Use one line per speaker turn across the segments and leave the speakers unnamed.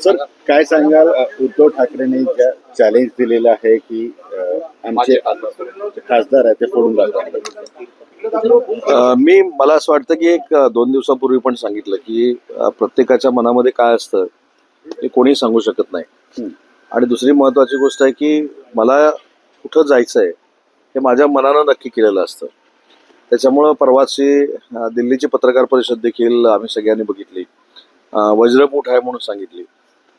Sir काय सांगाल उद्धव ठाकरेंनी ज्या चॅलेंज दिलेलं आहे की आमचे खासदार आहे ते फोडून टाकतात.
मला असं वाटतं की एक 2 दिवसापूर्वी पण सांगितलं की प्रत्येकाच्या मनामध्ये काय असतं हे कोणी सांगू शकत नाही. आणि दुसरी महत्वाची गोष्ट आहे की मला कुठं जायचं आहे हे माझ्या मनानं नक्की केलेलं असतं. त्याच्यामुळं परवाची दिल्लीची पत्रकार परिषद देखील आम्ही सगळ्यांनी बघितली. वज्रमूठ आहे म्हणून सांगितली,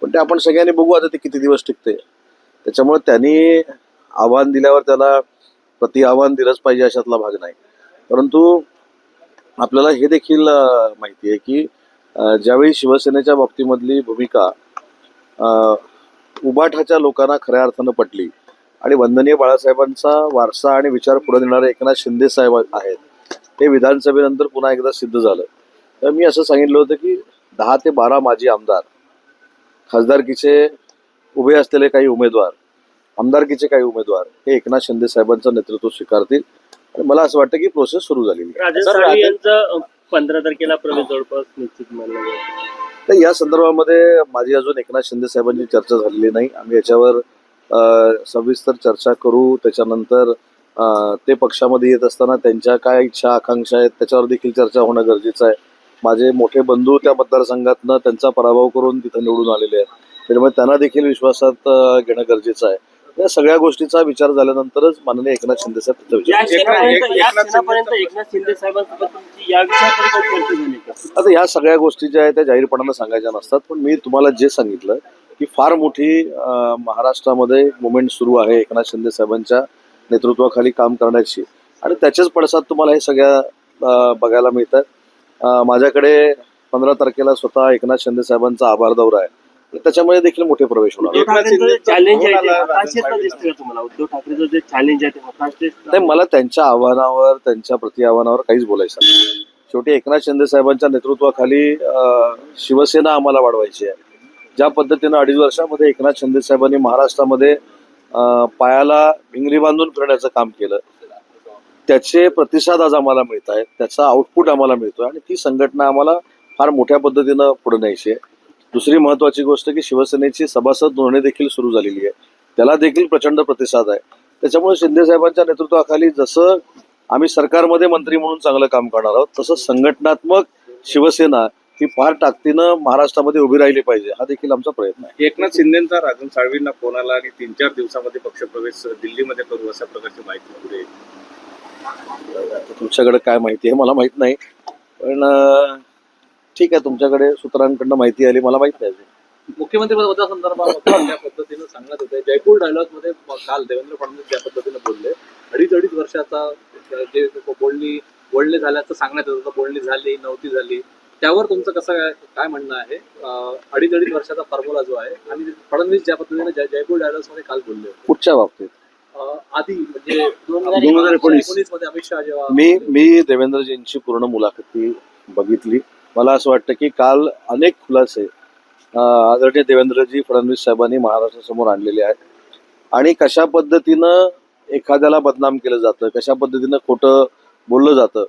पण ते आपण सगळ्यांनी बघू आता ते किती दिवस टिकते. त्याच्यामुळे त्यांनी आव्हान दिल्यावर त्याला प्रति आव्हान दिलंच पाहिजे अशातला भाग नाही. परंतु आपल्याला हे देखील माहिती आहे की ज्यावेळी शिवसेनेच्या बाबतीमधली भूमिका उबाठाच्या लोकांना खऱ्या अर्थानं पटली आणि वंदनीय बाळासाहेबांचा वारसा आणि विचार पुढे नेणारे एकनाथ शिंदे साहेब आहेत, हे विधानसभेनंतर पुन्हा एकदा सिद्ध झालं. तर मी असं सांगितलं होतं की 10 ते 12 माजी आमदार, खासदारकीचे उभे असलेले काही उमेदवार, आमदारकीचे काही उमेदवार हे एकनाथ शिंदे साहेबांचं नेतृत्व स्वीकारतील. आणि मला असं वाटतं की प्रोसेस सुरू झालेली आहे.
राजन साळवी यांचा 15 तारखेला प्रवेश जवळपास निश्चित मानला जातो.
तर या संदर्भामध्ये माझी अजून एकनाथ शिंदे साहेबांची चर्चा झालेली नाही. आम्ही याच्यावर सविस्तर चर्चा करू. त्याच्यानंतर ते पक्षामध्ये येत असताना त्यांच्या काय इच्छा आकांक्षा आहेत त्याच्यावर देखील चर्चा होणं गरजेचं आहे. माझे मोठे बंधू त्या मतदारसंघातनं त्यांचा पराभव करून तिथं निवडून आलेले आहेत, त्यामुळे त्यांना देखील विश्वासात घेणं गरजेचं आहे. या सगळ्या गोष्टीचा विचार झाल्यानंतरच माननीय एकनाथ शिंदे साहेब त्याचा
यापर्यंत एकनाथ शिंदे साहेबांसोबत तुमची या विषयावर चर्चा झाली का?
आता ह्या सगळ्या गोष्टी ज्या आहेत त्या जाहीरपणानं सांगायच्या नसतात. पण मी तुम्हाला जे सांगितलं की फार मोठी महाराष्ट्रामध्ये मुवमेंट सुरू आहे एकनाथ शिंदे साहेबांच्या नेतृत्वाखाली काम करण्याची, आणि त्याचेच पडसाद तुम्हाला हे सगळ्या बघायला मिळतात. माझ्याकडे 15 तारखेला स्वतः एकनाथ शिंदे साहेबांचा आभार दौरा आहे, त्याच्यामध्ये देखील मोठे प्रवेश होणार.
चॅलेंज आहे ते हताशेचं दिसतंय तुम्हाला? उद्धव ठाकरेचं जे चॅलेंज आहे ते हताशेच
नाही, मला त्यांच्या आव्हानावर त्यांच्या प्रति आव्हानावर काहीच बोलायचं नाही. शेवटी एकनाथ शिंदे साहेबांच्या नेतृत्वाखाली शिवसेना आम्हाला वाढवायची आहे. ज्या पद्धतीनं 2.5 वर्षामध्ये एकनाथ शिंदे साहेबांनी महाराष्ट्रामध्ये पायाला भिंगरी बांधून फिरण्याचं काम केलं, त्याचे प्रतिसाद आज आम्हाला मिळत आहेत, त्याचा आउटपुट आम्हाला मिळतोय आणि ती संघटना आम्हाला फार मोठ्या पद्धतीनं पुढे न्यायची आहे. दुसरी महत्वाची गोष्ट की शिवसेनेची सभासद नोंदणी देखील सुरू झालेली आहे, त्याला देखील प्रचंड प्रतिसाद आहे. त्याच्यामुळे शिंदे साहेबांच्या नेतृत्वाखाली जसं आम्ही सरकारमध्ये मंत्री म्हणून चांगलं काम करणार आहोत, तसं संघटनात्मक शिवसेना ही फार ताकदीनं महाराष्ट्रामध्ये उभी राहिली पाहिजे, हा देखील आमचा प्रयत्न आहे.
एकनाथ शिंदेचा राजन साळवींना फोन आला आणि 3-4 दिवसामध्ये पक्षप्रवेश दिल्लीमध्ये करू अशा प्रकारची माहिती पुढे.
तुमच्याकडे काय माहिती आहे मला माहित नाही, पण ठीक आहे, तुमच्याकडे सूत्रांकडनं माहिती आली, मला माहित नाही.
मुख्यमंत्री पदासंदर्भात ज्या पद्धतीनं सांगत होते, जयपूर डायलॉग मध्ये काल देवेंद्र फडणवीस ज्या पद्धतीनं बोलले, 2.5 वर्षाचा जे बोलणे झाल्याचं सांगण्यात येत होतं, बोलणी झाली नव्हती झाली, त्यावर तुमचं कसं काय म्हणणं आहे? 2.5 वर्षाचा फॉर्म्युला जो आहे, आणि फडणवीस ज्या पद्धतीने जयपूर डायलॉग मध्ये काल बोलले
कुठच्या बाबतीत?
आधी म्हणजे 2019 मध्ये अमित शहा जेव्हा
मी देवेंद्रजींची पूर्ण मुलाखती बघितली. मला असं वाटतं की काल अनेक खुलासे आदरणीय देवेंद्रजी फडणवीस साहेबांनी महाराष्ट्रासमोर आणलेले आहेत, आणि कशा पद्धतीनं एखाद्याला बदनाम केलं जातं, कशा पद्धतीनं खोटं बोललं जातं,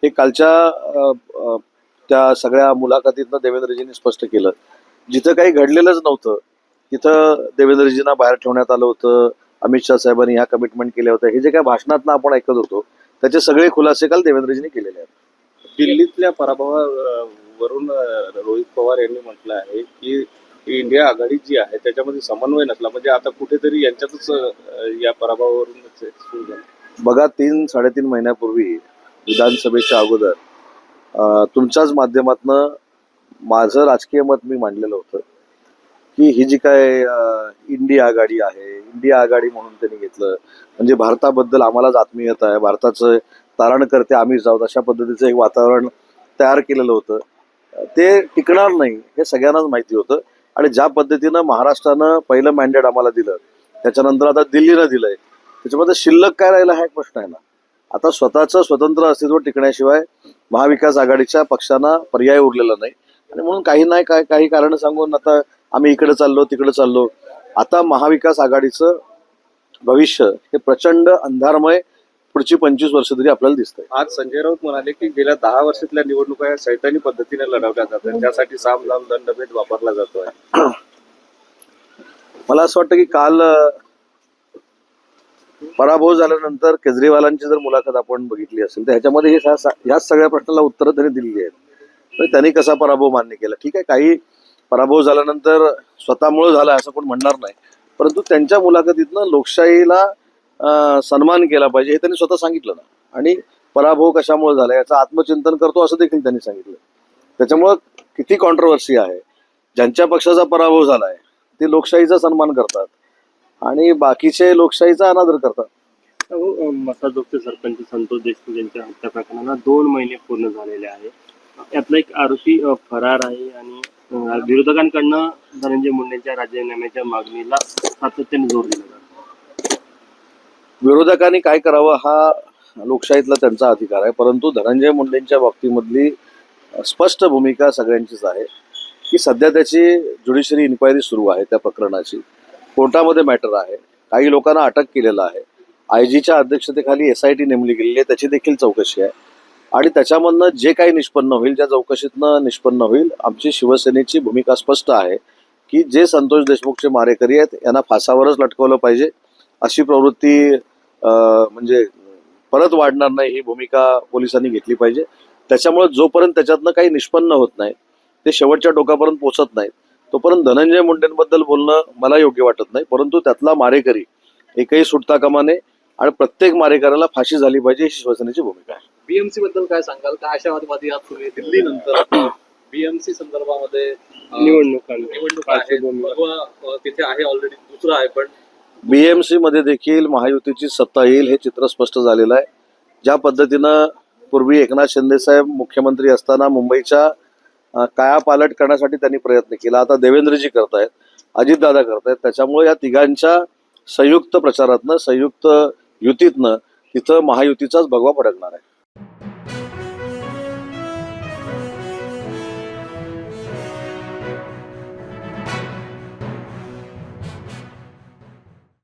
हे कालच्या त्या सगळ्या मुलाखतीतनं देवेंद्रजींनी स्पष्ट केलं. जिथं काही घडलेलंच नव्हतं तिथं देवेंद्रजींना बाहेर ठेवण्यात आलं होतं, अमित शहा साहेबांनी ह्या कमिटमेंट केल्या होत्या, हे जे काही भाषणातनं आपण ऐकत होतो त्याचे सगळे खुलासे काल देवेंद्रजींनी केलेले आहेत.
दिल्लीतल्या पराभवावरून रोहित पवार यांनी म्हटलं आहे की इंडिया आघाडी जी आहे त्याच्यामध्ये समन्वय नसला, म्हणजे आता कुठेतरी यांच्यातच या पराभवावरूनच सुरू झालं.
बघा, 3-3.5 महिन्यापूर्वी विधानसभेच्या अगोदर तुमच्याच माध्यमातनं माझं राजकीय मत मी मांडलेलं होतं की ही जी काय इंडिया आघाडी आहे, इंडिया आघाडी म्हणून त्यांनी घेतलं म्हणजे भारताबद्दल आम्हालाच आत्मीयता आहे, भारताचं तारण करते आम्हीच आहोत, अशा पद्धतीचं एक वातावरण तयार केलेलं होतं. ते टिकणार नाही हे सगळ्यांनाच माहिती होतं. आणि ज्या पद्धतीनं महाराष्ट्रानं पहिलं मॅन्डेट आम्हाला दिलं, त्याच्यानंतर आता दिल्लीनं दिलंय, त्याच्यामध्ये शिल्लक काय राहिला हा एक प्रश्न आहे ना. आता स्वतःचं स्वतंत्र अस्तित्व टिकण्याशिवाय महाविकास आघाडीच्या पक्षांना पर्याय उरलेला नाही, आणि म्हणून काही कारण सांगून आता आम्ही इकडे चाललो तिकडे चाललो. आता महाविकास आघाडीचं भविष्य हे प्रचंड अंधारमय, पुढची 25 वर्ष तरी आपल्याला दिसतंय.
आज संजय राऊत म्हणाले की गेल्या 10 वर्षातल्या निवडणुका या सैतानी पद्धतीने लढवल्या जातात, त्यासाठी साम दाम दंडभेद वापरला जातोय.
मला असं वाटतं की काल पराभव झाल्यानंतर केजरीवालांची जर मुलाखत आपण बघितली असेल तर ह्याच्यामध्ये ह्याच सगळ्या प्रश्नाला उत्तरं त्यांनी दिलेली आहेत. तर त्यांनी कसा पराभव मान्य केला, ठीक आहे, काही पराभव झाल्यानंतर स्वतःमुळे झाला असं कोण म्हणणार नाही, परंतु त्यांच्या मुलाखतीतनं लोकशाहीला सन्मान केला पाहिजे हे त्यांनी स्वतः सांगितलं ना. आणि पराभव कशामुळे झाला याचं आत्मचिंतन करतो असं देखील त्यांनी सांगितलं. त्याच्यामुळं किती कॉन्ट्रोवर्सी आहे, ज्यांच्या पक्षाचा पराभव झालाय ते लोकशाहीचा सन्मान करतात आणि बाकीचे लोकशाहीचा अनादर करतात.
मसाजोगचे सरपंच संतोष देशमुख यांच्या हत्या प्रकरणाला 2 महिने पूर्ण झालेले आहे. यातला एक आरोपी फरार आहे आणि विरोधकांकडनं धनंजय मुंडेंच्या राजीनाम्याच्या मागणीला सातत्याने जोर दिला जातो.
विरोधकांनी काय करावं हा लोकशाहीतला त्यांचा अधिकार आहे, परंतु धनंजय मुंडेंच्या बाबतीमधली स्पष्ट भूमिका सगळ्यांचीच आहे की सध्या त्याची ज्युडिशरी इन्क्वायरी सुरू आहे. त्या प्रकरणाची कोर्टामध्ये मॅटर आहे, काही लोकांना अटक केलेलं आहे, आयजीच्या अध्यक्षतेखाली SIT नेमली गेलेली आहे, त्याची देखील चौकशी आहे आणि त्याच्यामधनं जे काही निष्पन्न होईल, ज्या चौकशीतनं निष्पन्न होईल, आमची शिवसेनेची भूमिका स्पष्ट आहे की जे संतोष देशमुखचे मारेकरी आहेत यांना फासावरच लटकवलं पाहिजे. अशी प्रवृत्ती म्हणजे परत वाढणार नाही ही भूमिका पोलिसांनी घेतली पाहिजे. त्याच्यामुळे जोपर्यंत त्याच्यातनं काही निष्पन्न होत नाही, ते शेवटच्या टोकापर्यंत पोहोचत नाहीत, तोपर्यंत धनंजय मुंडेंबद्दल बोलणं मला योग्य वाटत नाही. परंतु त्यातला मारेकरी एकही सुटता कामा नये आणि प्रत्येक मारेकऱ्याला फाशी झाली पाहिजे ही शिवसेनेची भूमिका आहे.
बीएमसी बद्दल काय सांगाल, काय आशावादी आहात तुम्ही? दिल्ली नंतर बीएमसी संदर्भामध्ये निवडणूक आहे, मग तिथे आहे ऑलरेडी, दुसरं आहे, पण
BMC मध्ये देखील महायुतीची सत्ता येईल हे चित्र स्पष्ट झालेलं आहे. ज्या पद्धतीनं पूर्वी एकनाथ शिंदे साहेब मुख्यमंत्री असताना मुंबईच्या कायापालट करण्यासाठी त्यांनी प्रयत्न केला, आता देवेंद्रजी करतायत, अजितदादा करतायत. त्याच्यामुळे या तिघांच्या संयुक्त प्रचारातनं, संयुक्त युतीतनं तिथं महायुतीचाच भगवा फडकणार आहे.